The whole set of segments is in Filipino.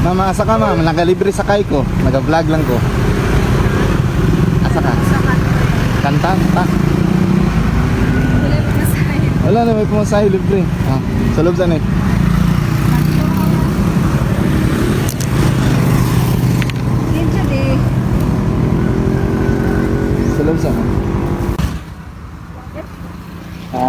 Mama, asa ka ma'am? Nagalibre sakay ko. Nag-vlog lang ko. Asa ka? Kanta? Ta? Wala na, may pumasahe libre. Ah, sa loob saan eh? Sa loob saan? Ha?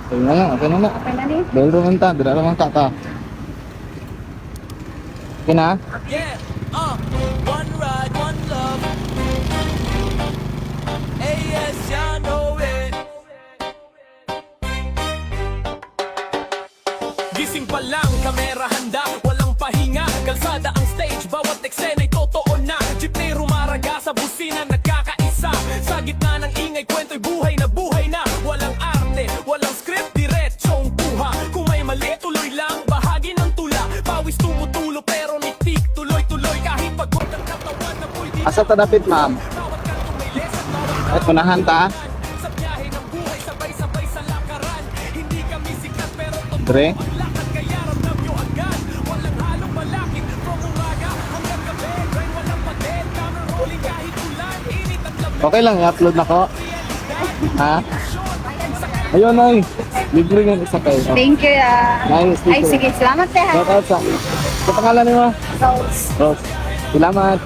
Okay na lang, okay na lang. Okay na ni? Dahil naman ta, dala naman ta. Okay na? Yeah, one ride, one love. Hey, yes, I know it. Gising pa lang, kamera handa, walang pahinga. Kalsada ang stage, bawat eksena'y totoo na. Jeepney rumaraga sa busina, nagkakaisa. Sa gitna ng ingay, kwento'y buhay na. Walang arte, walang script, diretsong buha. Kung may mali, tuloy lang, bahagi ng tula. Pawis tumutulo, pero nitik, tuloy-tuloy. Kahit pagod ang katawan na po'y di. Asa tadapit ma'am? Bawat kantong may lesson, bawat At unahan ta? sa biyahe ng buhay, sabay-sabay sa lakaran. Hindi kami sikat, pero totoo Dre? ang lakad, kaya ramdam nyo agad. Walang halong malakit, from umaga hanggang gabi. Grind, walang pated, camera rolling kahit ulan. Init at lamig. Okay lang, i-upload na ko. Ha? Ayun ay, libre nga isa kayo. Thank you. Nice, Ay, sige. Salamat, te. Shout out sa pangalan niyo? Rose. Rose. Salamat.